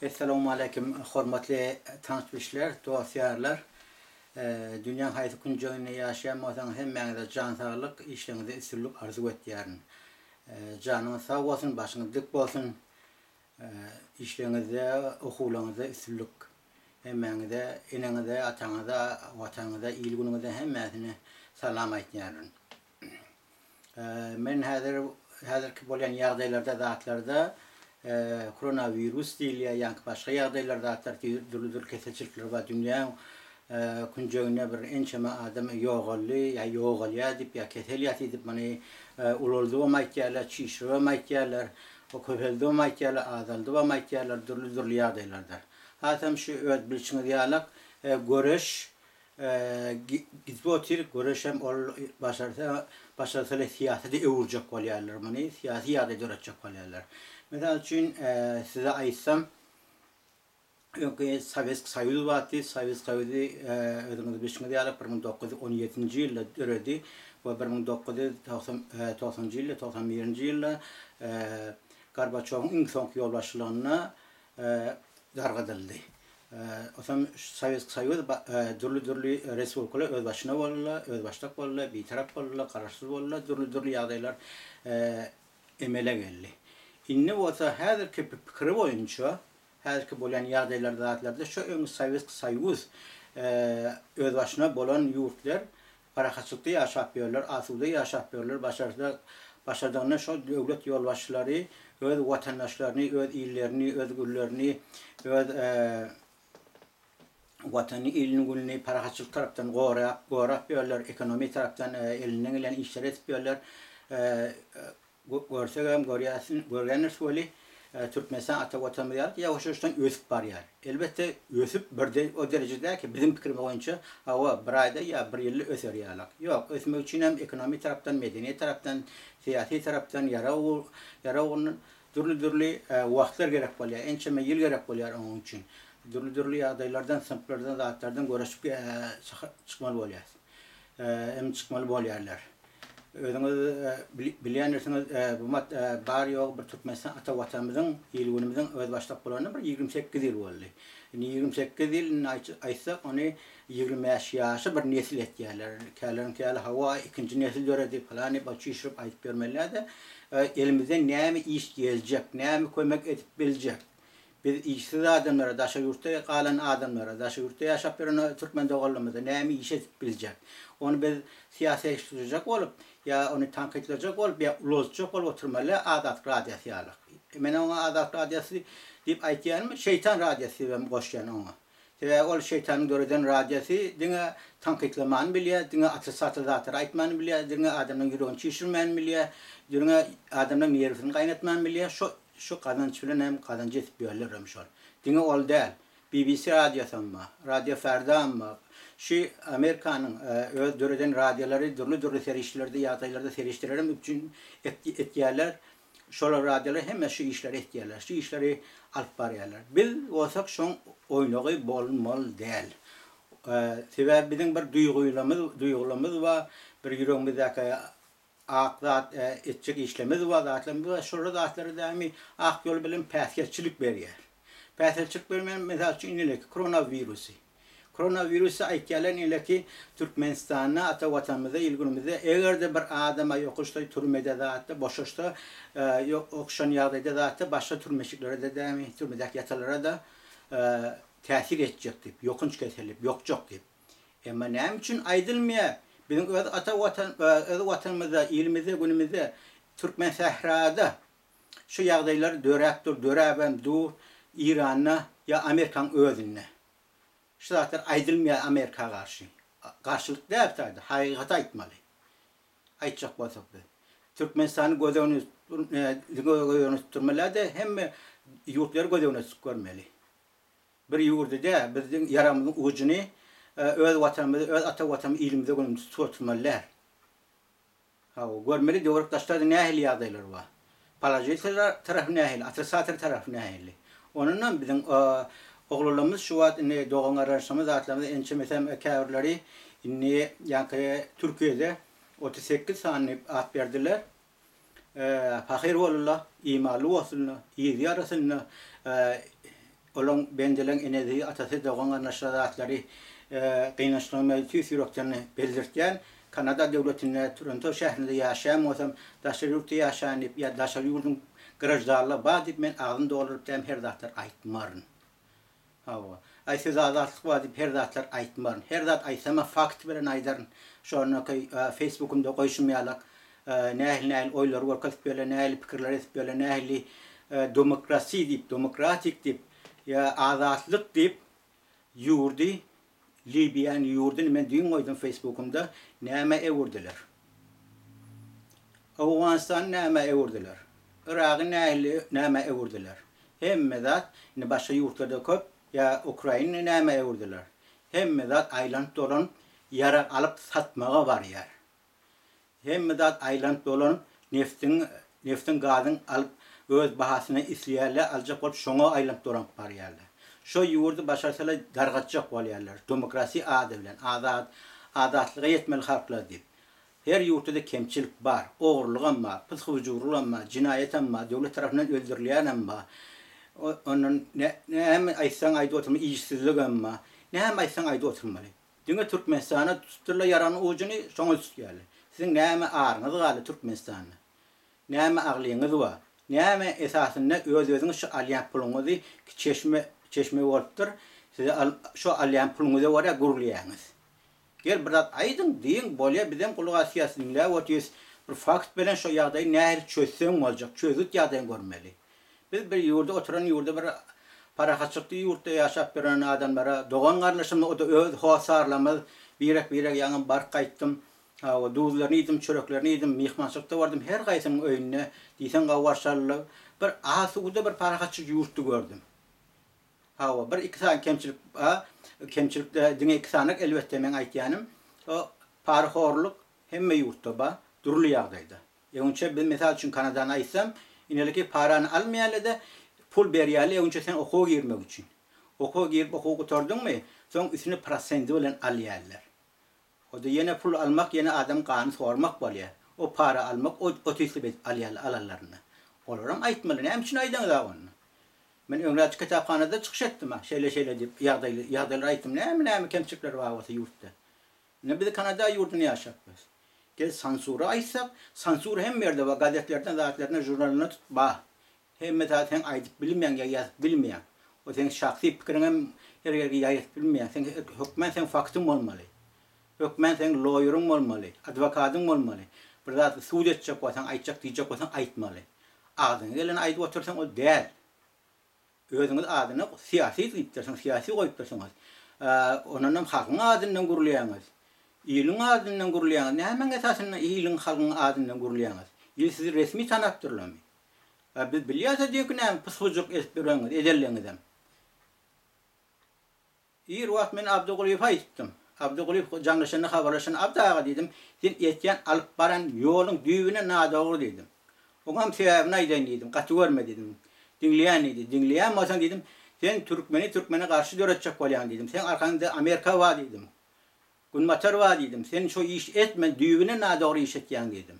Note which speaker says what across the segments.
Speaker 1: Esselamu Aleyküm, hürmetli tanışmışlar, dostlarlar. Dünyanın hayatı kuncuğunu yaşayan olsan hemmenize can sağlık, işlerinize üstünlük arzu ettiğin. Canınız sağ olsun, başınız dik olsun, işlerinize, okullarınıza üstünlük. Hemmenize, inenize, atanıza, vatanıza, ilginize hemmesine selam ettiğin. Men hazırki bolan yağdaylarda, zatlarda koronavirüs değil ya, yani başka yağdaylarda zatlar dürüdür keseçilikler var. Dünya kuncuğuna bir ençeme adam yoğallı ya yoğal ya dip ya keteliyat edip mani ulolduğu makyarlar, çişruğa makyarlar, o köpelduğu makyarlar, azaldığı makyarlar dürüdür yağdaylarda. Hatem şu öğret bilçini diyalak görüş gitip otur görüşem ol başarısıyla siyaseti evuracak olaylar mani siyasi yağda dörecek olaylar. Mesela için size ayırsam Sovyet Soyuz vardı. Sovyet Soyuz'u ödümüzü bilçini diyalak 1917 yılda döredi ve 1990 yılda 91 yılda Gorbaçov'un ilk sonki yolbaşçılığına dargadıldı. O zaman Sovyet Soyuz dürlü respublikalar öz başına oldular, öz başlık oldular, bir taraf oldular, kararsız oldular, dürlü yağdaylar emele geldi. İnne olsa her fikri boyunca, her bolan yağdaylar zatlarda şu ön Sovyet Soyuz öz başına bolan yurtlar parakaçlıkta yaşapıyorlar, asuda yaşapıyorlar, başardığında şu devlet yolbaşçıları öz vatandaşlarını, öz illerini, öz güllerini, öz vatanı ilini gülünü parakaçlık taraftan qoğraq diyorlar, ekonomi taraftan elinden gelen işler etmiyorlar. Görgenler söyle Türkmenistan ata vatanı diyar yavaş yavaştan ösüp var yani. Elbette ösüp o derecede ki bizim fikrimiz boyunca hava bir ayda ya bir yılda öser yalak. Yok, ösmek için hem ekonomi taraftan, medeni taraftan, siyasi taraftan yara onun dürlü vaktler gerek oluyor. Ençeme yıl gerek oluyor onun için. Dürlü yağdaylardan, sınıflardan, dağıtlardan görüşüp çıkmalı oluyor. Hem çıkmalı oluyorlar. Özünüz bilersiniz bu bar yok bir Türkmenistan ata vatanımızın, ilgimizin öz başlık bulanı bir 28 yıl oldu. 28 yıl aysak onu 25 yaşı bir nesil ettiler. Kâlerin hava ikinci nesil döredi falan başçı işirip ayıp görmeliler de elimizden ne iş gelecek, ne koymak edip bilecek. Biz işsiz adamlara, daşa yurtta kalan adamlara, daşa yurtta yaşap bir Türkmen doğallımızda ne iş edip bilecek. Onu biz siyasetleştirecek olup ya onu tanıklayacak olup ya ulaşacak olup oturmalı adat radyası yalık. Ben ona adat radyası deyip aytyanım şeytan radyası ben koşyan ona. Ve o şeytanın göreden radyası dine tanıklamanı biliyor, dine atı zatı aytmanı biliyor, dine adamın yüreğini çişirmeni biliyor, dine adamın yerisini kaynatmanı biliyor. Şu kazançlı hem kazancı etmiyorlar şu. Dine ol değil. BBC radyosu ama, Radyo Ferda ama, şu Amerika'nın döreden radyoları dürlü serişlerde, yağdaylarda seriştirelim için etkilerler. Şolar radyoları hemen şu işleri etkilerler. Şu işleri alıp barıyorlar. Biz olsak şu oynağı bolmalı değil. Sebep bizim bir duygularımız var. Bir yüreğimizdeki aklat etçik işlemimiz var. Zatlarımız var. Şurada zatları daimi ak yol bilim peskeçilik veriyor. Peskeçilik vermeyen mesela için koronavirüsü. Koronavirüsü aytyalan ile ki Türkmenistan'a ata vatanımıza ilgimize eğer de bir adama yokuşta türmede zaten boşuşta okşan yağdayda zaten başka türmeşiklere de demin türmedeki yatalara da tesir edecek deyip yokunç kesilip yokcak deyip. Ama ne için aydılmıyor? Bizim ata vatanımıza, ilimize, günümüze Türkmen sahrada şu yağdayları dörabem dur İran'a ya Amerikan özüne. İşte zaten aydılmıyor Amerika karşı. Karşılık ne yaptıydı? Hakikati aytmalı. Aytacak olsak da. Türkmenistan'ı gözevini tutturmalı da hem yurtları gözevini görmeli. Bir yurdu da bizim yaramızın ucunu öz vatanımızı, öz ata vatanımızı ilimize günümüzü tutturmalılar. Görmeli de oruktaşlarda ne ehli yağdaylar var. Palajı tarafı ne ehli, Atırsaatır tarafı ne ehli. Onunla bizim oğullarımız şu an doğan araştırmamız atlarımızda ençe mesela kârları yani Türkiye'de 38 tane at verdiler. Fakir olurlar, imalı olsunlar, iyi yarasınlar, olan bendelen enedi atası doğan anlaşmaları kıynaştırmayı yürekten belirtken Kanada devletinde Toronto şehrinde yaşayan olsam daşarı yurtta yaşayan ya daşarı yurdun garajlarla badip men ağzını doldurup dem her dağıtlar aytmarın. Hava. Ay söz azatlık badip her dağıtlar aytmarın. Her dağıt aysama fakt veren aydarın. Şonu Facebook'umda koyuşmayalak. Nehil oylar orkasıp böyle, nehil fikirler esip böyle, nehil demokrasi deyip, demokratik deyip, ya azatlık deyip yurdi, Libyan yurdunu men dün koydum Facebook'umda näme ewurdiler. Afganistan näme ewurdiler. Irak'ı näme ewurdiler. Hemme zat ne başka yurtlarda köp ya Ukrayna näme ewurdiler. Hemme zat aylant dolan yara alıp satmağa var yer. Hemme zat aylant dolan neftin gazın alıp öz bahasına isliyerler alacak olup şoňa aylant dolan var yerler. Şu yurdu başarsalar dargatacak bolýarlar. Demokrasi adı bilen, adatlyga yetmeli halklar deyip. Her yurtda kemçilik bar, oğurluk var, pısıvıcurluk var, cinayet var, devlet tarafından öldürülen var. Onun ne hem aysan ayda oturma, iyisizlik var. Ne hem aysan ayda oturmalı. Dünge Türkmenistan'a tutturla yaranın ucunu şoňa tutýarlar. Sizin näme ağrınız galy Türkmenistan'a? Näme aglyňyz var? Näme esasında öz-özüňiz şu alýan puluňyzy çeşme bolupdyr. Size şu alýan puluňyzy wara gurulýaňyz. Gel birat aydın diýin bolýa bizem kulak asýasyňlar otýus bir fakt bilen şu ýagdaýy nähir çözsem boljak, çözüt ýagdaýy görmeli. Biz bir ýurda oturan ýurda bir parahatçykly ýurtda ýaşap biren adamlara dogan garnaşym o da öz hosarlamaz birek ýaňy bar gaýtdym. O duzlaryny ýedim, çöreklerini ýedim, mihmançykda bardym her gaýsynyň öýüne diýsen gawarşarly bir asuda bir parahatçyk ýurtdy gördüm. Hava bir iki tane kemçilikde dine iki tane elbette men aýtýanym o parhorluk hemme yurtda ba durly ýagdaýda. Ýöňçe bir mesal üçin Kanadany aýtsam, ineliki parany almaýarlar pul berýärler ýöňçe sen okuwa girmek üçin. Okuwa girip okuwa götürdüňmi, soň üstüne prosendi bilen alýarlar. O da ýene pul almak, ýene adam gany sormak bolýar. O para almak, o teslim alýarlar alanlaryny. Olaram aýtmaly, näme üçin aýdyň da onu? Men öňräçi kitaphanada çykyş etdim ha, şeýle diýip ýagdaýlar aýtdym. Näme kemçilikler bar bolsa ýurtda. Ne biz Kanada ýurduna ýaşapmyz. Gel sansura aýtsak, sansur hem ýerde we gazetlerden, zatlardan, jurnalyna tutba. Hemme zaten aýdyp bilmeýän ýazyp bilmeýän. O sen şahsy pikiriň her ýerge ýaýyp bilmeýän. Sen hökmen sen faktyň bolmaly. Hökmen sen lawyeryň bolmaly, adwokatyň bolmaly. Bir zat suud etjek bolsaň, aýtjak diýjek bolsaň aýtmaly. Adyň gelen aýdyp otursaň o däl. Özüňiz adyny syýasy diýipdirsiň, syýasy goýupdirsiňiz. Onuň hakyň adynyň gurulýaňyz. Ýylyň adynyň gurulýaňyz. Näme esasyny ýylyň halkyň adynyň gurulýaňyz? Ýyl sizi resmi tanapdyrlarmy? Biz bilýärse diýekine pysgyjyk espereňiz, edelleňizem. Ýer wagt men Abdugulyp aýtdym. Abdugulyp jaňlaşyny habarlaşyny abdaga diýdim. Sen etýän alyp baran ýoluň düýbüne nadagry diýdim. Oňam sebäbini aýdyn diýdim, gaty görme diýdim. Dinleyen idi. Dinleyen olsan dedim, sen Türkmene karşı döretecek bolýan dedim. Sen arkanda Amerika var dedim. Gunmatar var dedim. Sen şu iş etme, düýbüne nadagry iş etýän dedim.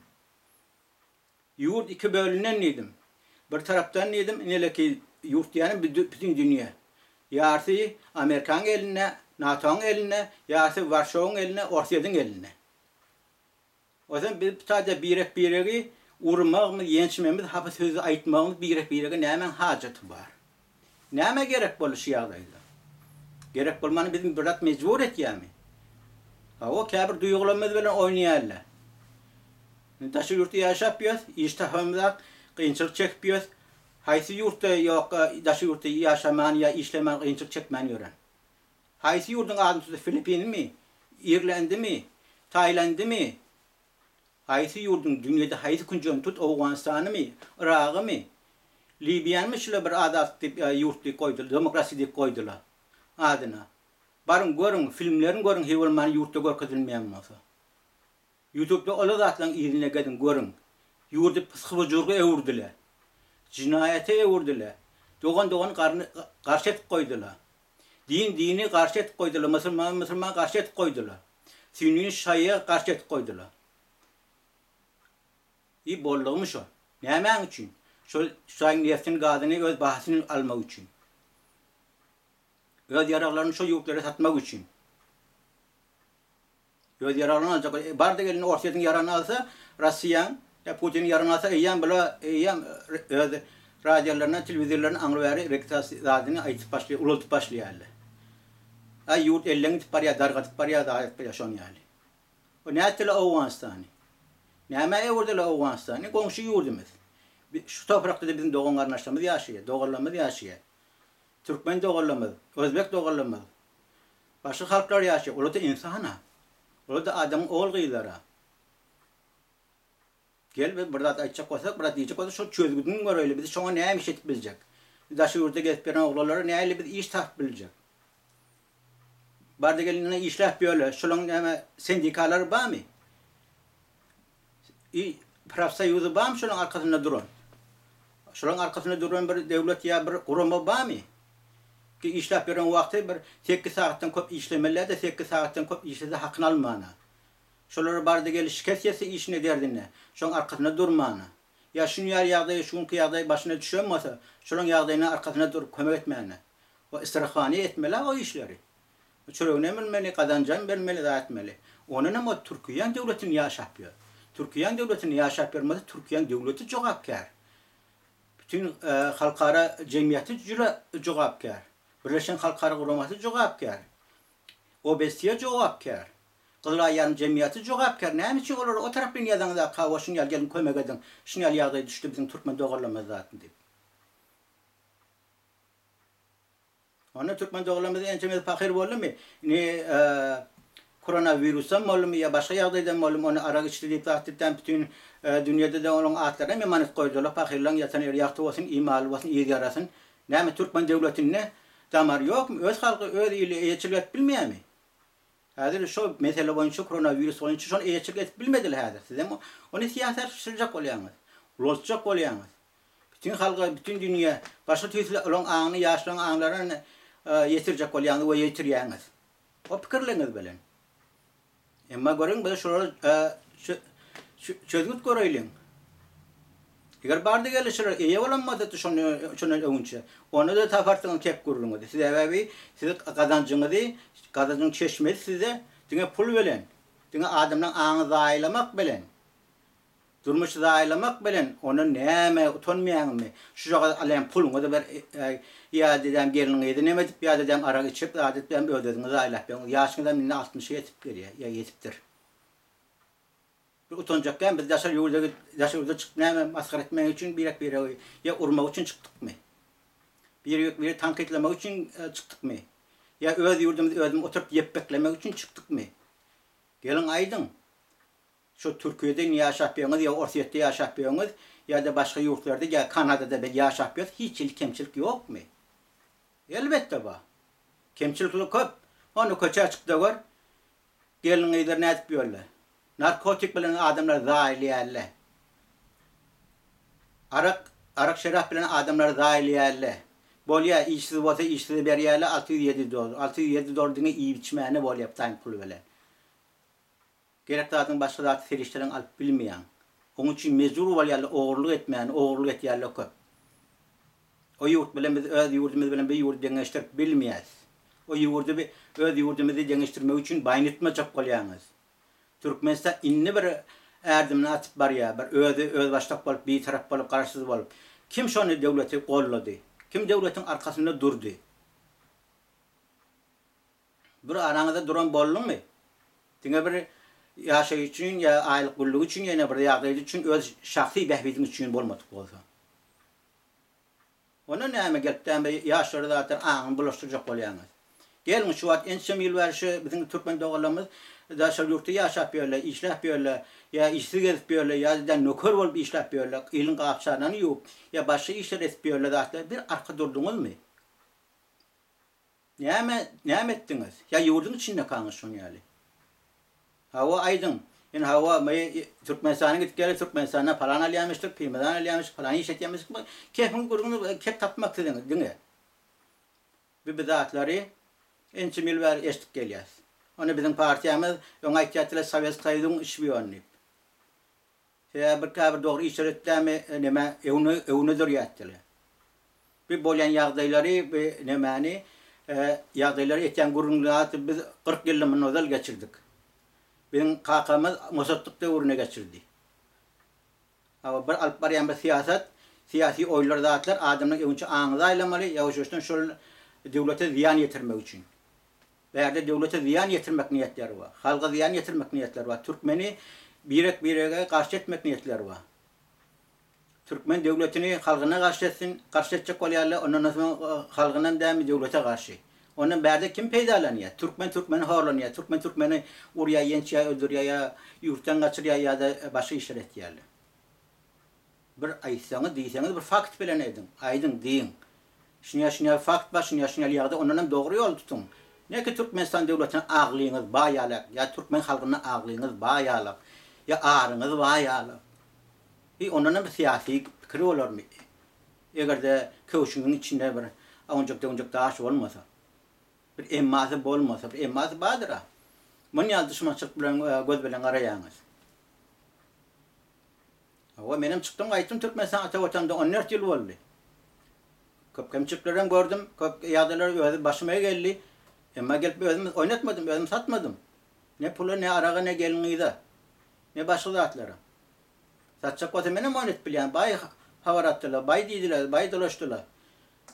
Speaker 1: Yurt iki bölünen dedim. Bir tarapdan dedim, ineleki yurt ýany bütün dünýä. Ýarty Amerikan eline, NATO'nun eline, ýarty Warşawyň eline, Orsiýadyň eline. O zaman biz sadece biregi urmağımı, yençmemiz, hafı sözü aytmağımız birege näme hajaty bar? Näme gerek boluşy ýagdaýda? Gerek bolmany bizim birat mejbur etýärmi? O käbir duýgularymyz bilen oýnaýarlar. Daşy ýurtda ýaşap ýöz, iştahymda kynçylyk çekip haýsy ýurtda ýok, daşy ýurtda ýaşaman ýa işlemen kynçylyk çekmän ýören. Haýsy ýurdun adyny Filipinmi, İrlandmy, Taýlandmy? Haýsy ýurdun dünýede haýsy kunjun tut Awganistanymy, Iraqmy, Libyanymy şule bir adat diýip ýurt diýip goýdular, demokrasi diýip goýdular adyna. Barın görün, filmlerini görün, hewelmany ýurtda görkezilmeýän bolsa. YouTube'da ola zatlaryň ýerine gedin görün. Ýurdy pysgyjygy ewurdiler. Jinayete ewurdiler. Dogan garşy etip goýdular. Dini garşy etip goýdular, musulman garşy etip goýdular. Sünni şaýa garşy etip goýdular. İyi bollugmuş o. Näme üçin? Şu neftin gadyny öz bahasyny almak üçin. Öz yararlarını şu yurtlara satmak için. Öz yararını alacak. Barda gelin Ortadan yararını alsa Rusya'nın ya Putin'in yararını alsa eyyem bula eyyem radyolarına, televizyonlarına anlıveri rektasını aytıp başlıyor, ulutup başlıyor. Ay yurt ellerini tiparya, dargatıp parya, dağıtıp yaşon yani. O ne ettiler Afganistan'ı? Ne emeğe vurdular Afganistan'ı? Komşu yurdumuz. Şu toprakta da bizim doğan kardeşlerimiz yaşıyor, doğullarımız yaşıyor. Türkmen doğullarımız, Özbek doğullarımız. Başka halklar yaşıyor. Ola da insana. Ola da adamın oğul kıyılara. Gel ve burada aytacak olsak, burada diyecek olsak, şu çözgüdün var öyle. Bizi şuna neymiş etip bilecek. Daşı yurda gelip veren oğullara neyle biz iş tahip bilecek. Barda gelinine işler böyle. Şunun sendikaları var mı? Prafsa yüzü var mı şunun arkasında duran? Şunun arkasında duran bir devlet ya bir kuruma var mı? Ki işler veren vakti bir 8 saatten köp işlemeler de 8 saatten köp işlese hakkını almana. Şunları barda gelip şikayet etse işine derdine. Şunun arkasında durmana. Ya şunun yağdayı, şunun kıyağdayı başına düşürmese, şunun yağdayının arkasında durup kömek etmeyene. O istirahani etmeler o işleri. Çörüğüne bilmeli, kazanacağını bilmeli, dağıtmalı. Onun ama Türkiye'nin devletini yaşapıyor. Türkiye'nin devletini yaşapıyor. Türkiye'nin devleti cevapkar. Bütün halkara cemiyeti cevapkar. Birleşen halkara kuruması cevapkar. OBS'ye cevapkar. Kızılayarın cemiyeti cevapkar. Ne için olur? O taraf dünyadan da kavuşun gel gelin kömek edin. Şunu yağdayı düştü bizim Türkmen doğrulamaz zaten deyip. Onu Türkmen doğrulamaz en çemez fakir oldu mu? Ne koronavirüsten mi oldu mu ya başka yağdaydan mı oldu mu? Onu ara geçti tahtitten bütün dünyada da onun atlarına emanet koydular. Fakirlerin yatan yer yaktı olsun, imal olsun, iyi yarasın. Ne mi Türkmen devletine damar yok mu? Öz halkı öz ile eğitimlet bilmiyor mu? Hadir şu mesele boyunca koronavirüs boyunca şunu eğitimlet bilmediler hadir. Size onu siyaset sıcak oluyorsunuz. Lozcak oluyorsunuz. Bütün halkı, bütün dünya başka türlü olan ağını, yaşlanan ağlarını yetirecek oluyorsunuz ve yetiriyorsunuz. O fikirleriniz bilen. Ama görün böyle şuraları çözgüt görelim. Eğer barda gelişir, iyi olanmadı şunu önce. Onu da tafartın tek kurulunuz. Size evi, size kazancın çeşmesi size dine pul veren. Dine adamdan ağını zaylamak bilen. Durmuş zaylamak bilen. Onu neme utanmayan mı? Şu kadar alayım pulunu da bir iade edem gelin edin edip iade edem ara geçip iade edem ödedim zaylah ben. Yaşından minne 60'a yetip geliyor. Ya yetiptir. Bir utancakken biz yaşar yurda çıkıp ne maskara etmek için bir ya urmak için çıktık mı? Bir tank etlemek için çıktık mı? Ya öz yurdumuz oturup yep beklemek için çıktık mı? Gelin aydın. Şu Türkiye'de yaşapıyorsunuz ya Ortadoğu'da yaşapıyorsunuz ya da başka yurtlarda ya Kanada'da yaşapıyorsunuz. Hiç kemçilik yok mu? Elbette var. Kemçilik köp. Onu köçe çıktı var. Gelin aydır ne etmiyorlar. Narkotik bilen adamlar zahiliyeler. Arak şarap bilen adamlar zahiliyeler. Bolya işsiz olsa işsiz beriyerler 607 dolar. 607 dolar dine iyi içmeyene bol yaptan pul veren. Gerek zaten başka zat serişlerin alıp bilmeyen. Onun için mecbur olayarlar oğurluk etmeyen, oğurluk etiyerler köp. O yurt bilen biz öz yurdumuz bilen bir yurt dengeştirip bilmeyiz. O yurdu öz yurdumuzu dengeştirmek için baynıtma çok kolayınız. Türkmenistan inni bir erdimini atıp var ya, bir öz baştak olup, bir taraf olup, karşısız olup. Kim şunu devleti kolladı? Kim devletin arkasında durdu? Bir aranızda duran bollu mu? Dine bir yaşay için, ya aylık kulluğu için, ya bir yağdaydı için, öz şahsi behvidin için bolmadık olsa. Onun neyme gelip de yaşları zaten ağını bulaştıracak oluyorsunuz. Gelin şu an en son yıl verişi bizim Türkmen doğularımız daşar yurtta yaşapıyorlar, işler yapıyorlar, ya işsiz yapıyorlar, ya da nöker olup işler yapıyorlar, ilin kapçalarını yok, ya başka işler yapıyorlar zaten bir arka durdunuz mu? Ne ettiniz? Ya yurdun içinde kalmış şunu yani. Hava aydın. Yani hava Türkmenistan'a gidip gelip Türkmenistan'a falan alayamıştık, Pirmeden alayamıştık, falan iş etmiştik. Keyfini kurduğunu kep tapmak dediniz, değil mi? Bir bidatları en çimil ver eşlik geliyoruz. Onu bizim partiyemiz ona ihtiyatıyla Sovyet Soyuz'un işbiyonlayıp. Bir kadar doğru işaretleme evini duruyor ettiler. Bir bolen yağdayları bir nemani ýagdaýlary etýän gurrunlaty biz 40 ýylymy nozal geçirdik. Bizim kakamız Mosatlık döwrüne geçirdi. Ama bir alıp barýan bir siýasat, siyasi oylar zatlar adamlar öňçe aňyzy aýlamaly, ýa-da şol döwlete ziyan ýetirmek üçin. Bäde döwlete ziyan ýetirmek niýetleri bar. Halga ziyan ýetirmek niýetleri bar. Türkmeni birege garşy etmek niýetleri bar. Türkmen döwletini halgyna garşy etsin, garşy etjek bolýarlar, ondan soň halgynyň dämi döwlete garşy. Onun bärde kim peýdalanýar? Türkmeni horlanýar. Türkmeni urýa ýençä öldürýär, ýurtdan gaçyrýar ýa-da başga işler etýärler. Bir aýtsaňyz, diýseňiz bir fakt bilen edin. Aýdyn diýin. Şuňa fakt bar, şuňa ýagda ondan dogry ýol tutun. Näki Türkmenistan döwletine aglyňyz baýalak, ýa Türkmen halkyna aglyňyz baýalak, ýa aryňyz baýalak. Ondan bir siyasi pikir bolarmy? Egerde köşüňiň içinde bir aňjak daş bolmasa, bir emmasy bolmasa, bir emmasy bardyra. Muny ýaldysmaçyk bilen göz bilen garaýaňyz. Awa menem çykdym gaýtym Türkmenistan ata watanda 14 ýyl boldy. Köp kemçiklerden gördüm, köp ýagdaýlar özü başyma geldi. Emma gelip özüm oynatmadım, özüm satmadım. Ne pulu, ne araga, ne gelinýide, ne başga zatlara. Satjak bolsa menem oynat bilýän, baý hawaratdylar, baý diýdiler, baý dolaşdylar.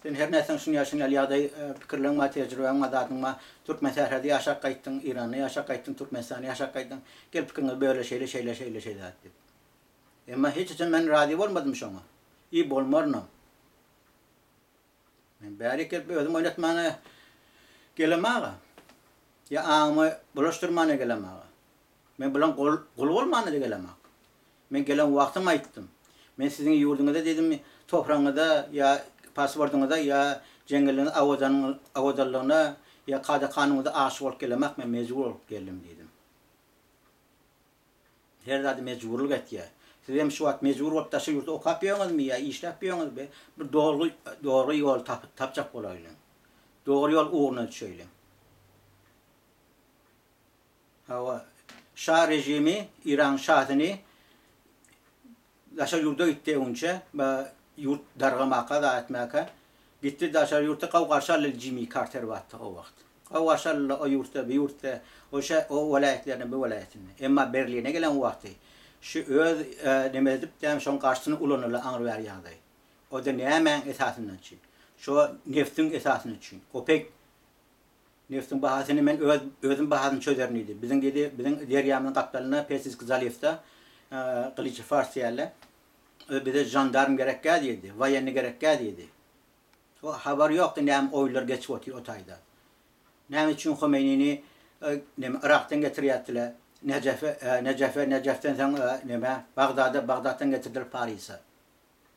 Speaker 1: Sen her näsen şuňa ýagdaý pikirleňme, tejribeňme datyňma Türkmen şäherinde ýaşap gaýtdyň, Iranda ýaşap gaýtdyň, Türkmenistanda ýaşap gaýtdyň. Gelip pikirňe böyle şeýle zat. Emma hiç için men razı bolmadım şoňa. İyi bolmarnam. Men bäri kelip özüm oynatmana gelemäge. Ya aňymy bulaşdyrmana gelemäge. Men bilen gol bolmana gelemäge. Men gelen wagtym aýtdym. Men siziň ýurduňyzda dedim, toprağınızda ya pasportuňyzda ya jengeliň awazanlygyna ya kada kanunyňyzda aşy bolup gelemek men mejbur bolup geldim dedim. Her zady mejburlyk etýär. Siz hem şu wagt mejbur bolup daşy ýurtda okap ýöňizmi ýa işläp ýöňizmi? Bir dogry ýol tapjak bolaýlar. Dogry ýol uğruna düşeýler. Hawa Şah rejimi İran şahyny daşa ýurda gitdi önce ba ýurt dargamaka da etmäke gitti daşa ýurtda gawgaşaly Jimmy Carter wagty o wagt. Gawgaşaly o ýurtda bir ýurtda o welaýetlerden bir welaýetine. Emma Berline gelen wagty şu öz demedip dem şoň garşysyny ulanyla aňyr berýärdi. O da nämen esasyndan çy. Şo neftin esasyndan çy. Opek neftin bahasyny men özüm bahasyny çözernidi. Bizim derýamyň kaptalyna Persiz Kızalevda Kılıçı Farsiyerle bize jandarm gerekli diýdi, vayenni gerekli diýdi. O habar ýokdy näme oýlar geçip otyr o taýda. Näme üçin Khomeini'ni Irak'tan getirýärdiler, Necef'ten soň näme Bagdaddan getirdiler Paris'e.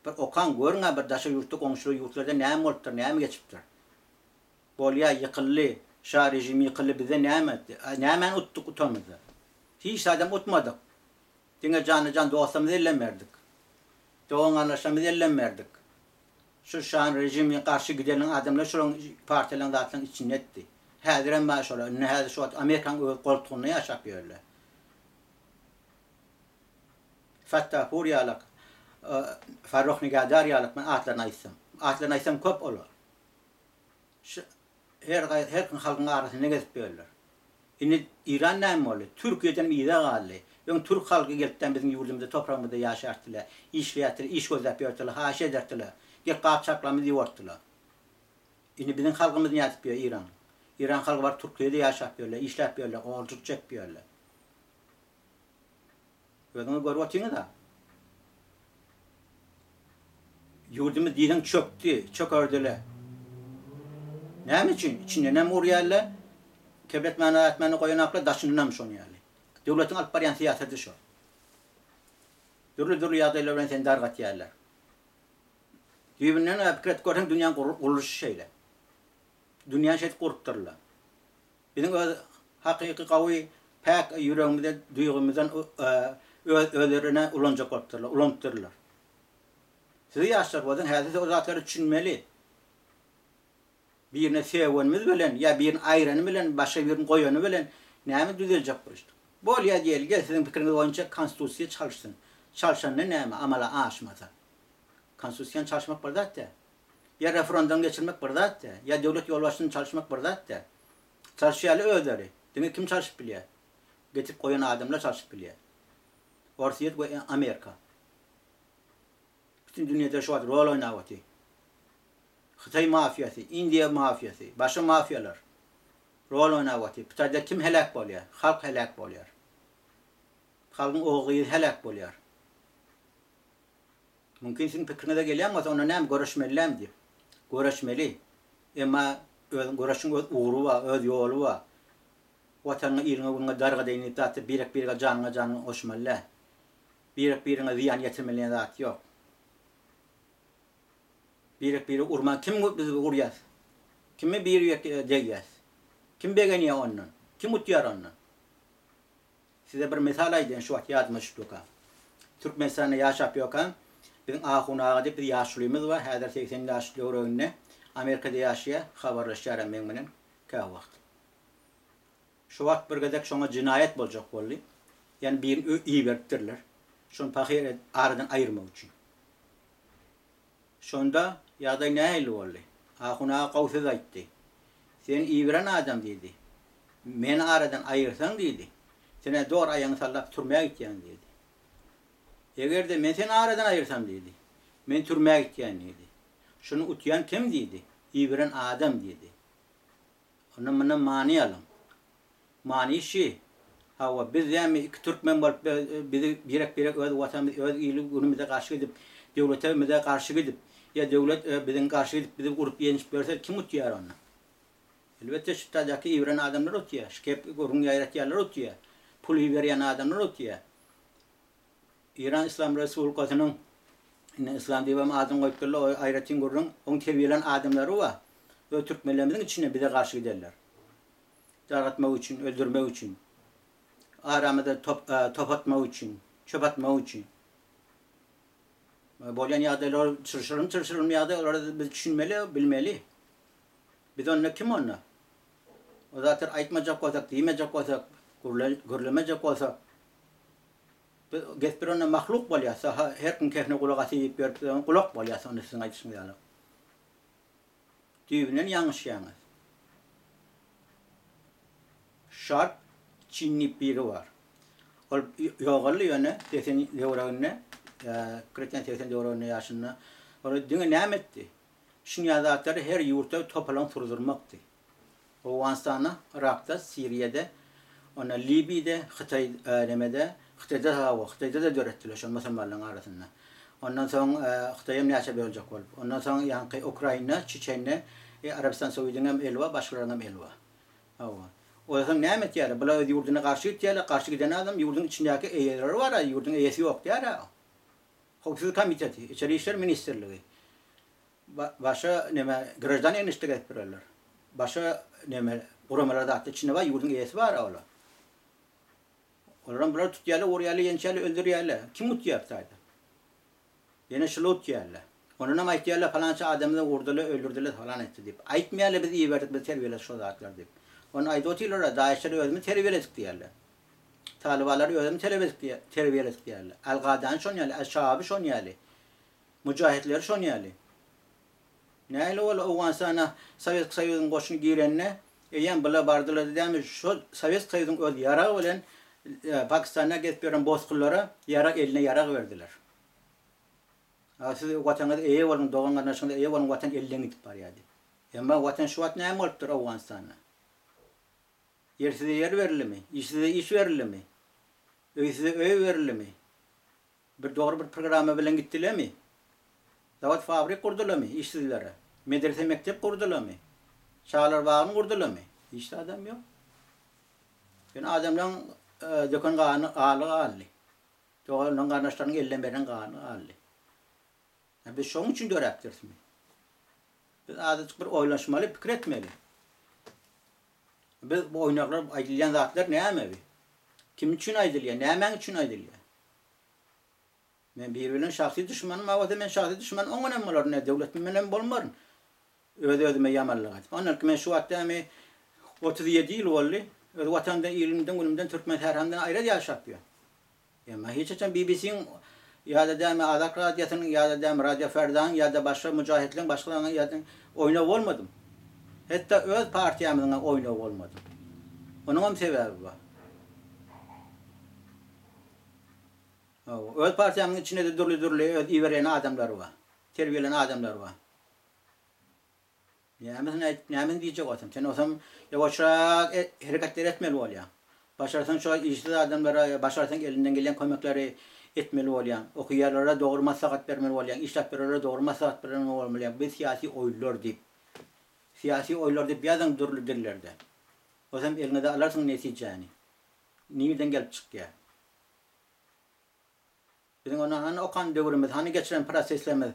Speaker 1: Bir okan görüňä bir daşa ýurtda goňşuly ýurtlarda näme bolupdyr, näme geçipdir. Bolýa ýykylly, Şah rejimi ýykylly bize näme etdi? Näme utdyk utamyzda? Hiç adam utmadyk. Diňe can dostamyzy ellemerdik. Doğan anlaşmamyzy ellemerdik. Şu şan rejimi karşı gidenen adamlar şoň partiýalaryň zatlaryň içinde etdi. Häzir hem maşallah, ne häzir şu Amerikan goltugyny ýaşap ýörler. Fatta Huriyalak, Farruh Nigadar ýalyk men atlaryny aýtsam. Atlaryny aýtsam köp olar. Her gün halkyň arasyna gezip ýörler. Indi İran näme boldy? Türkiýeden ýa galdy. Ýöň Türk halky gelipden biziň ýurdumyzda, toprağymyzda ýaşardylar, işleýärdiler, iş gözläp ýördiler, haş ederdiler, gel gaçaklamy diýordylar. Indi biziň halkymyz nädip ýör İran? İran halky bar Türkiýede ýaşap ýörler, işläp ýörler, goljuk çekip ýörler. Özüňiz görüp otyňyz da. Ýurdumyz diýen çökdi, çökerdiler. Näme üçin? İçinde näme urýarlar? Keblet manatmany goýanaklar daşyndan şonýarlar. Döwletiň alyp barýan siýasaty şo. Dürli ýagdaýlar bilen sen dargat ýerler. Ýübinden pikir görsen dünýäň guruluşy şeýle. Dünýä şeýle gurupdyrlar. Biziň öz hakyky gawy päk ýüregimizde duýgumyzdan özlerine ulanjak bolupdyrlar, ulanypdyrlar. Siz ýaşlar bolsaň häzir o zatlary düşünmeli. Birine sewenimiz bilen ýa birini aýrany bilen, başga birini goýany bilen näme düzeljek bolýar? Bolýa diýelge siziň pikiriňiz boýunça konstitusiýa çalyşsyn. Çalşan näme amala aşmasa. Konstitusiýa çalyşmak bar zatda. Ya referandum geçirmek bir zat de, ya devlet yolbaşçısını çalışmak bir zat de. Çalışayalı öderi. Demek kim çalışıp biliyor? Getirip koyan adamlar çalışıp biliyor. Orsiyet ve Amerika. Bütün dünyada şu an rol oynavatı. Xitay mafyası, Indiya mafyası, başka mafyalar rol oynavatı. Butayda kim helak boluyor? Halk helak boluyor. Halkın oğlu helak boluyor. Mümkün sizin fikrine de geliyor ama ona ne görüşmeliler diyor. Görüşmeli. Ama görüşün öz uğru var, öz yolu var. Vatanına iline bunga darga deyini tatı birek canına hoşmalı. Birine ziyan getirmeliğine zat yok. Biri urman kim bizi uryaz? Kimi bir yük deyaz? Kim begeniye ondan? Kim utuyar ondan? Size bir misal aydın şu at yazmış doka. Türkmenistan'da yaşap yokan bizim ahuna bir yaşlıyımız var. Her 80 yaşlı önüne Amerika'da yaşaya haberleşeceğim benim ka vakt. Şu vakt bir gedek şuna cinayet olacak bolli. Yani bir iyi verdirler. Şun pahir aradan ayırmak için. Şunda ya da ne oldu? Ahuna kavse zaytti. Sen iyi veren adam dedi. Men aradan ayırsan dedi. Sene doğru ayağını sallap turmaya gideceksin dedi. Eğer de men seni aradan ayırsam dedi. Men turmaya gideceksin dedi. Şunu utuyan kim dedi? İyi veren adam dedi. Onun bana mani alın. Mani şey. Hava biz yani iki Türkmen var bizi birek öz vatanımız öz iyiliği günümüze karşı gidip devletimize karşı gidip ya devlet bizim karşı gidip bizi vurup yenip verse kim utuyor onu? Elbette şu tadaki İvran adamlar utuyor. Şkep gorun gayret yerler utuyor. Pul veren adamlar utuyor. İran İslam Respublikası'nın İslam devam adım koyuplarla o ayretin gorun on terbiyelen adamları var. Ve Türkmenlerimizin içine bize karşı giderler. Daratmak için, öldürmek için. Aramada top atmak için, çöp atmak için. Bolyan yağda çırşırım yağda orada biz düşünmeli, bilmeli. Biz onunla kim onunla? O zaten aytmayacak olsak, diyemeyecek olsak, görülemeyecek olsak. Geçbir onunla mahluk bolyasa, her gün kefne kulak atıyıp görüp kulak bolyasa onu sizin aytışın diyorlar. Düğünen yanlış yalnız. Şarp Çinli biri var. O yoğurlu yöne, 80 devranına, 40-80 devranına yaşında. Onu dünya ne etti? Şinyazatları her yurtta topalan turdurmaktı. Afganistan'da, Irak'ta, Suriye'de, ona Libya'da, Xitay'da da dörettiler şu Müslümanların arasında. Ondan sonra Xitay'a ne olacak olup. Ondan sonra yani Ukrayna, Çiçen'de, Arabistan Saudiyye'nin hem elva, başkalarının hem elva. O zaman ne etti yani? Bula yurduna karşı gidiyorlar, karşı giden adam yurdun içindeki eyeleri var ya, yurdun eyesi yok diyor ya. Hukuksuzluk Komiteti, İçeri İşler Ministerliği. Başka neme, grajdan enişte getiriyorlar. Başka neme, kuramalarda hatta içinde var, yurdun eyesi var ola. Onların bunları tutuyorlar, oraya yençerler, öldürüyorlar. Kim tutuyor saydı? Yine şılı tutuyorlar. Onun ama ihtiyarlar falanca adamı da vurdular, öldürdüler falan etti deyip. Aytmayalar biz iyi verdik, biz terbiyeler şu zatlar deyip. Onun aydotiyle Daesh'leri özümü terbiyeledik diyorlar. Talibaları özümü terbiyeledik diyorlar. El-Gadan şon yali, El-Şahabı şon yali. Mücahitleri şon yali. Neyle ola Afganistan'a Sovyet'in koşunu girenine eğen bula bardılar dediğimiz şu Sovyet'in öz yarağı olan Pakistan'a gelip veren bozkullara yarak eline yarak verdiler. Siz vatanı iyi olun, doğan kardeşinde iyi olun, vatan eline gidip var yani. Ama vatan şu vat ne oluptur Afganistan'a? Yersize yer verildi mi? İşsize iş verildi mi? Öysize öy verildi mi? Bir doğru bir programa bilen gittiler mi? Davat fabrik kurdular mı işsizlere? Medrese mektep kurdular mı? Çağlar bağını kurdular mı? İşte adam yok. Yani adamdan dökün kanı ağlı. Doğanın kardeşlerinin elden veren kanı ağlı. Yani biz şunun için döreptirsin mi? Biz azıcık bir oylaşmalı, fikir etmeli. Biz bu oynaklar, aydılyan zatlar ne emevi? Kim için aydılıyor? Ne emen için aydılıyor? Ben birbirinin şahsi düşmanım, ama ben şahsi düşmanım, onun emmalar ne devletim benim bulmarım. Özüme yamarlık edip. Onlar ki ben şu hatta 37 yıl oldu. Vatandan, ilimden, günümden, Türkmen herhamdan ayrı yaşapıyor. Ama hiç açan BBC'nin ya da demi Azak Radyosu'nun ya da demi Radyo Ferdan ya da başka mücahitlerin başkalarının ya da oynav olmadım. Hatta öz partiyamın oynav olmadım. Onun sebebi var. Öz partiyamın içinde de durlu öz iveren adamlar var. Terbiyelen adamlar var. Nemin diyecek olsam. Sen olsam yavaşça hareketler etmeli ol ya. Başarsan şu işsiz adamlara, başarsan elinden gelen kömekleri etmeli ol ya. Okuyarlara doğru maslahat vermeli ol ya. İşletmelere doğru maslahat vermeli ol ya. Bir siyasi oylar deyip. Siyasi oylar deyip yazan durlu dillerde. O zaman eline de alarsın neticeni. Nereden gelip çık ya. Bizim ona okan devrimiz, hani geçiren proseslerimiz,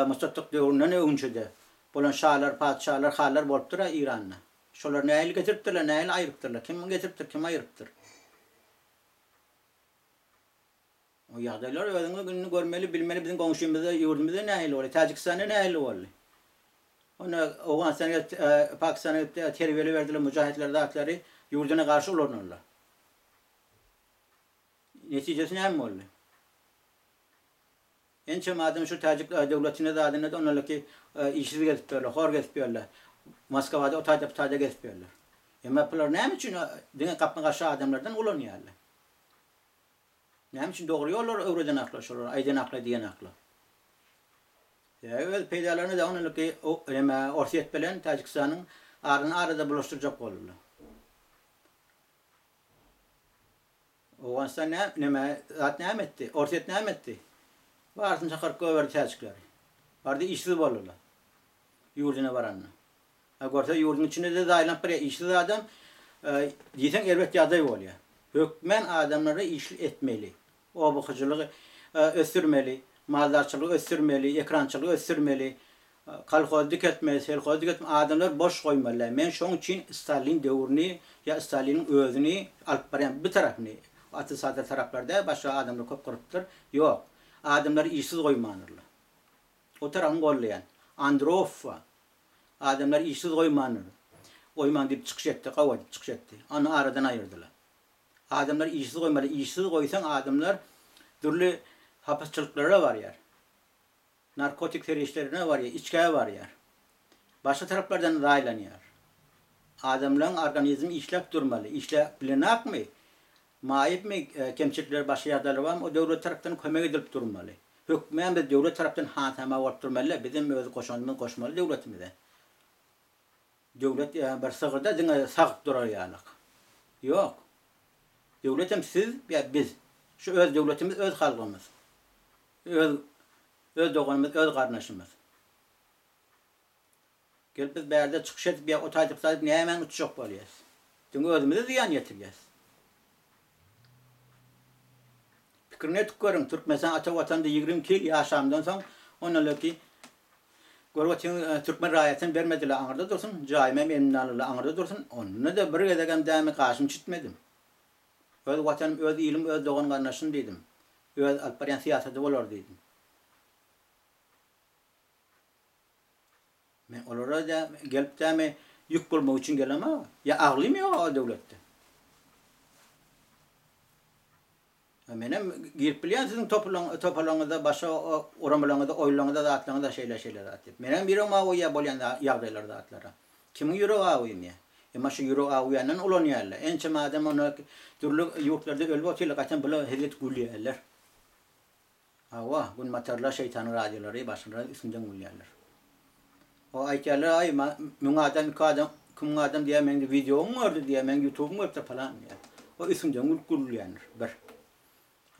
Speaker 1: Mustatık devrinde ne öncüde. Bulan şahlar, padişahlar, hallar bolup dura İran'na. Şolar näil getiripdirler, näil ayrıptırlar. Kim getiripdir, kim ayrıptır. O ýagdaýlar özüňi gününü görmeli, bilmeli bizim goňşumyzda, ýurdumyzda näil boli, Tajikistan'da näil boli. Ona Awganistan'a, Pakistan'a terbiýeli berdiler mücahitler zatlary ýurduna garşy ulanırlar. Neticesi näme boldy? Ençe madem şu Tacik devletine de adına da onlarki işsiz gezipdiler, hor gezipdiler. Moskvada otayda gezipdiler. Emaplar näme üçin diňe kapma garşy adamlardan ulanýarlar? Näme üçin dogry ýollar öwreden aklaşýarlar, aýdan akla diýen akla. Ýa-da peýdalaryny da onlarki Orsiýet bilen Tajikistanyň arada bulaşdyrjak bolurlar. Awganistan näme etdi? Orsiýet näme etdi? Varsın çakar köver täçikleri. Bardy işsiz bolurlar. Ýurduna baranlar. Agorsa ýurdun içinde de daýlanıp bir işsiz adam diýsen elbet ýagdaý bolýar. Hökmen adamlara iş etmeli. O bukyjylygy ösürmeli, maldarçylygy ösürmeli, ekrançylygy ösürmeli, kolhoz diketmeli, selhoz diketmeli. Adamlar boş goýmaly. Men şoň üçin Stalin döwrüni ya Stalinin özüni alyp barýan bir tarapyny, atysada taraplarda başga adamlar köp gurupdyr. Ýok. Adamlar işsiz goýmanyrlar. O tarapyny gollaýan Andropov adamlar işsiz goýmanyrlar. Goýman diýip çykyş etdi, gawa diýip çykyş etdi. Onu aradan aýyrdylar. Adamlar işsiz goýmaly, işsiz goýsaň adamlar türlü hapysçylyklara barýar. Narkotik terişlerine barýar, içkäge barýar. Başga taraplardan raýlanýar. Adamlaryň organizmi işläp durmaly. İşläp bilenakmy? Maýypmy kemçilikler başga ýagdaýlar barmy? O döwlet tarapdan kömek edilip durmaly. Hökmen bir döwlet tarapdan hatama bolup durmaly. Bizim öz goşanymyz goşmaly döwletimize. Döwlet bir sygyrda diňe sagyp durýarlyk. Ýok. Döwletim siz ya biz. Şu öz döwletimiz, öz halkymyz. Öz doganymyz, öz garnaşymyz. Gelip biz bärde çykyş edip ya otaýdyp salyp näme uçjak bolýas. Diňe özümize ziýan ýetirýäs. Pikirine tükörüň, Türkmenistan ata watanda 20 ýyl ýaşamdan soň onlarki Gorbaçyň Türkmen raýatyny bermediler, aňyrda dursun, jaýma memnun alyrlar, aňyrda dursun. Onu da bir gedegem däme gaşym çitmedim. Öz watanym, öz ilim, öz dogan garnaşym diýdim. Öz alparyan siýasady bolar diýdim. Men olara da gelip däme ýük bolmak üçin gelemä. Ya aglym ýok o döwletde. Menem girip bilýän sizin topalaňyzda başa oramalaňyzda, oýlaňyzda, zatlaňyzda şeyler atyp. Menem bir mawy bolýan ýagdaýlar zatlara. Kimiň ýüregi awýmy? Emma şu ýüregi awýandan ulanýarlar. Ençe madem onu türlü ýurtlarda ölüp otylar, gaçan bula hezet gülýärler. Awa, gun matarlar şeytanyň radioları başynda üstünden gülýärler. O aýtýarlar, ay müň adam, kim adam diýe men videom gördü diýe men YouTube'um gördü falan ya. O üstünden gülýärler. Bir.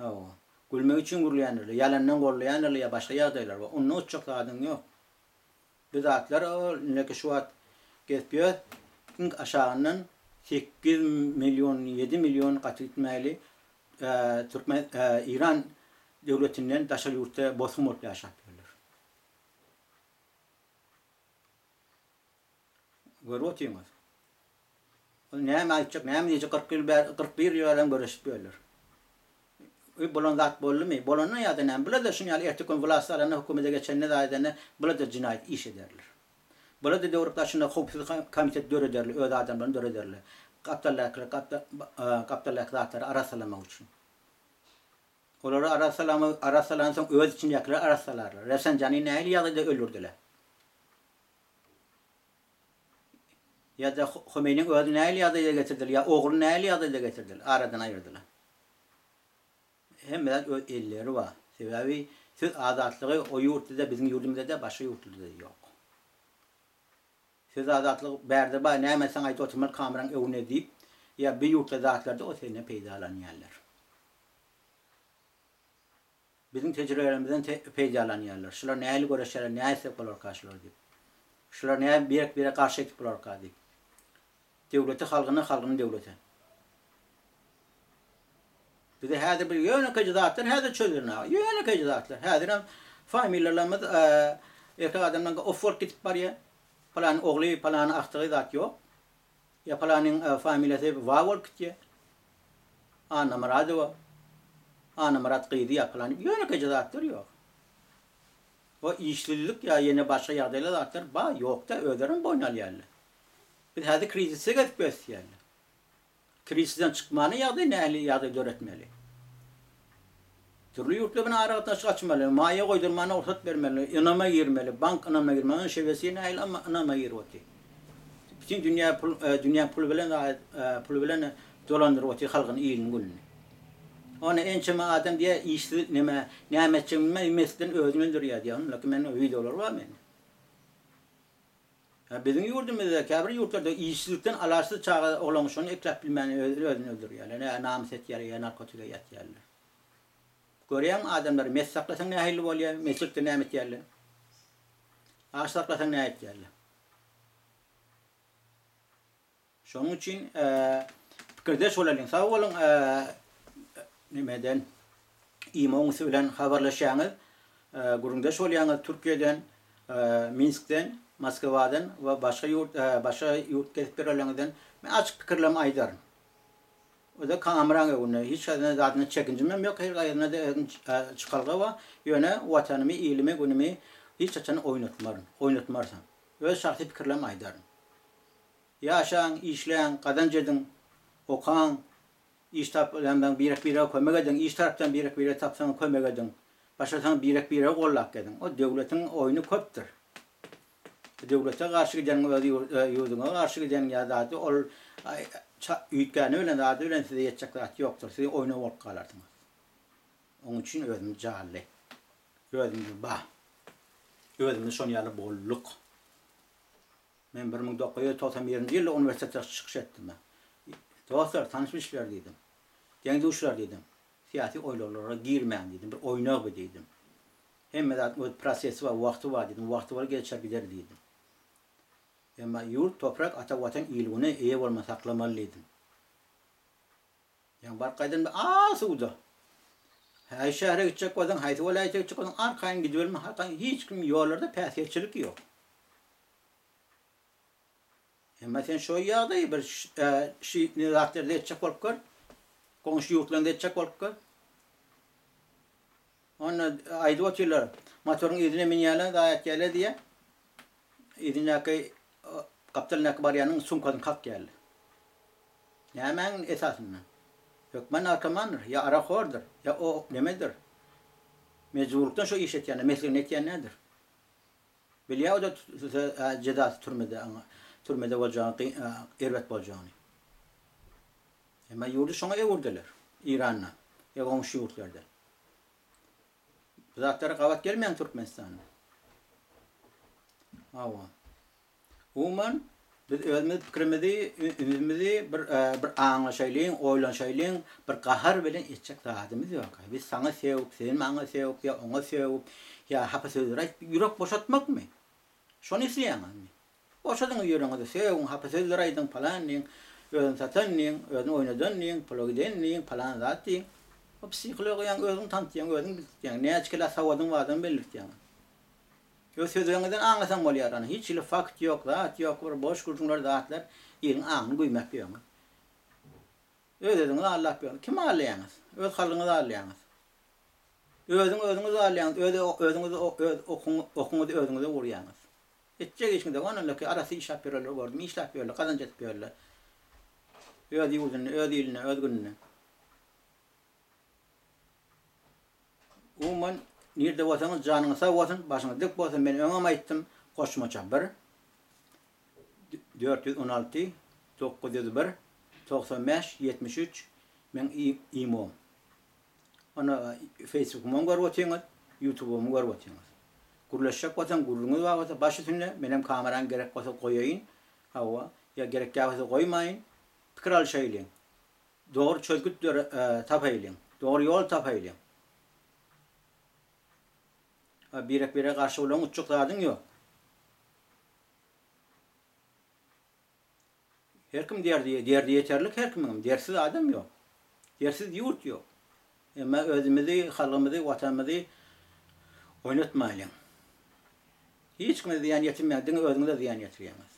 Speaker 1: Awa, gülmek üçin gülýärler, yalandan gollaýarlar ya başga ýagdaýlar bar. Onu uçak adam ýok. Bu zatlar o näki şu wagt getýär. Aşağından 8 milyon, 7 milyon gatitmäli Türkmen İran döwletinden daşal ýurtda bosum bolup ýaşap ýörler. Görüyorsunuz. Näme aýtjak, näme diýjek 41 ýylan görüşip ýörler. Bolan zat bolmy? Bolanyň ýa-da näme biladi şuňaly ertekün wlaslaryny hökümete geçenne daýdany biladi jinaýat iş ederler. Burada döwrüp taşynda hukuk komitet dörederler, öz adamlaryny dörederler. Kapitallak zatlary araslamak üçin. Oları arasalan son öz içindekiler arasalarlar. Rafsanjani nähili ýagdaýda öldürdiler. Ya da Hömeýniň özüni nähili ýagdaýda getirdiler, ya ogruny nähili ýagdaýda getirdiler, aradan aýyrdylar. Hemme öz elleri bar. Sebebi söz azatlygy o ýurtda biziň ýurdumyzda da başga ýurtlarda da ýok. Söz azatlygy bärde bar, näme sen aýdyp oturmak kameran öwüne diýip, ya bir ýurtda zatlarda o sene peýdalanýarlar. Bizim tecrübelerimizden peýdalanýarlar. Şular nähili göreşler, näse bolar karşılar diýip. Şular näme bir karşı etip bolar ka diýip. Döwleti halgyny döwleti. Bize häzir bir ýöne zatlar, häzir çözülne. Ýöne zatlar. Häzir familyalarymyz erkek adamdan offer gitip barýar. Falan ogly, falan ahtygy zat ýok. Ya falanyň familyasy wawol gitýär. Ana Muradowa. Ana Murat gyýdy ýapalan. Ýöne zatlar ýok. O işlilik ya ýene başga ýagdaýlar zatlar bar ýokda öderin boýnalýarlar. Biz häzir krizise getip gösterýärler. Krizden çıkmany ýagdaý nähili ýagdaý döretmeli. Türlü ýurtlar bilen aragatan açmaly, maýa goýdurmana ruhsat bermeli, ynama girmeli, bank ynama girmeli, şebesi nähili ynama girýär. Bütün dünya pul bilen dolandyrýar halkyny ýylyň gülüni. Ona ençeme adam diye işli nämetçime mesden özünü öldürýär diýär. Lakin men videolar bar men. Bizim ýurdumyzda, käbir ýurtlarda işsizlikden alarsız çağa olanşony eklep bilmeni özünü öldürýärler. Namus etýärler, narkotika ýetýärler. Görýän adamlar mes saklasaň nähili bolýar, meslikde näme etýärler. Aş saklasaň näme etýärler. Şonuň üçin pikirdeş bolalım. Sag bolun nimeden imam bilen habarlaşýaňyz, gurundaş bolýaňyz Türkiýeden, Minskden, Moskwadan we başga ýurt gezip berýärlerden men açyk pikirlem aýdarym. O da kameran öwüne hiç zaten çekincimem yok. Her gaýerine de çıkalga wa ýöne watanymy, ilimi, günümi hiç açan oýnatmarsam. Öz şahsy pikirlem aýdarym. Ýaşaň, işleň, gadanjydyn, okan, iş tapdan birek kömek edin, iş tarapdan birek tapsan kömek edin. Başasan birek gollak edin. O döwletiň oýuny köpdir. Döwlete garşy giden ýurduňa garşy giden ýa-da ol üýtgäni bilen zady bilen size ýetjek zat ýokdur. Siz oýna bolup galardyňyz. Onuň üçin özüm jaly. Özüm ba. Özüm şoň ýaly bolluk. Men 1991-nji ýylda uniwersitetde çykyş etdim. Dostlar tanışmışlar dedim. Genç uşlar dedim. Siyasi oylarlara girmän dedim. Bir oýnak dedim. Hemme zat o prosesi we wagty bar dedim. Wagty bar geçer gider dedim. Emma ýurt, toprak, ata watan ýylygyny eýe bolma saklamaly dedim. Ýa bar gaýdan suwda. Her şähere gitjek bolsaň, haýsy welaýata gitjek bolsaň, arkaň gidip haýkan hiç kim ýollarda päsiyetçilik ýok. Emma sen şo ýagdaý bir zatlarda etjek bolup gör. Goňşy ýurtlarynda etjek bolup gör. Onu aýdyp oturlar. Motoryň ýüzüne minýärler, daýat gele diýe. Ýüzüne kaptalnak barýanyň sumkasyny kap geldi. Nämen esasynda? Hökmen arkamandyr, ya arakhordur, ya o nemedir? Mecburlukdan şo iş etýän, mesleğini etýän nädir? Bilýär o da cezasy türmede boljagy, erbet boljagy. Emma ýurdu şoňa ewurdiler, Iranna, ya goňşy ýurtlarda. Zatlara gawat gelmeýän Türkmenistana. Awa. Umuman biz özümüz pikirimizi bir aňlaşaýlyň, oýlanşaýlyň bir gahar bilen etjek zadymyz ýok. Biz saňa sevip, sen maňa sevip, ya oňa sevip, ya hapa sözler ýürek boşatmakmy? Şonu isleýärmi? Boşadyň ýüregiňi sevip, hapa sözler aýdyň falan, özüň satanyň, özüň oýnadyň, plogideniň, falan zatdyň. O psihologiýaň özüň tanıtýan, özüň bilýän, näçe sawadyň wadyň belirtýän. Yo sözüňizden aňlasaň bolýar ana. Hiç ile fakt ýok, zat ýok, bir boş gurjunlar zatlar ýeriň aňyny goýmak ýok. Özüňizi Allah bilir. Kim alýaňyz? Öz halgyňyzy alýaňyz. Özüňizi alýaňyz, özüňizi okuňyzy özüňize urýaňyz. Etjek işinde onunla arasy iş yapýarlar, gördüm, iş yapýarlar, kazanç etýärler. Öz ýurduna, öz ýylyna, öz gününe. Umuman nerede bolsaňyz janyňyz sag bolsun, başyňyz dik bolsun. Men öňe aýtdym, goşmaça 1 416 901 95 73 men imo. Ana Facebook'umdan görüp otyňyz, YouTube'umdan görüp otyňyz. Gurlaşak bolsaň gurluňyz bar bolsa baş üstüne menem kameram gerek bolsa goýaýyn. Hawa ya gerek bolsa goýmaýyn. Pikir alşaýlyň. Dogry çözgütler tapaýlyň. Dogry ýol tapaýlyň. Birek garşy bolan uçuk zadyň ýok. Her kim derdi yeterlik her kimim. Dersiz adam ýok. Dersiz ýurt ýok. Emma özümizi, halkymyzy, watanymyzy oýnatmaýlyň. Hiç kime ziyan ýetirmädiň, özüňize ziyan ýetirýäňiz.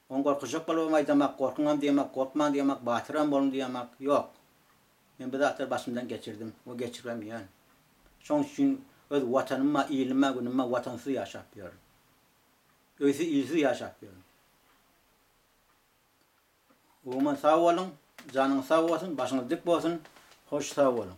Speaker 1: On gorkujak bolmaýdamak, gorkňam diýemek, gorkman diýemek, batyram bolun diýemek ýok. Men bu zatlar başymdan geçirdim. O geçirmem. Şoň üçin öz watanyma, iýilime, günüme watansyz ýaşap ýördüm. Özü iýsiz ýaşap ýördüm. Umuman sag bolun, janyňyz sag bolsun, başyňyz dik bolsun, hoş sag bolun.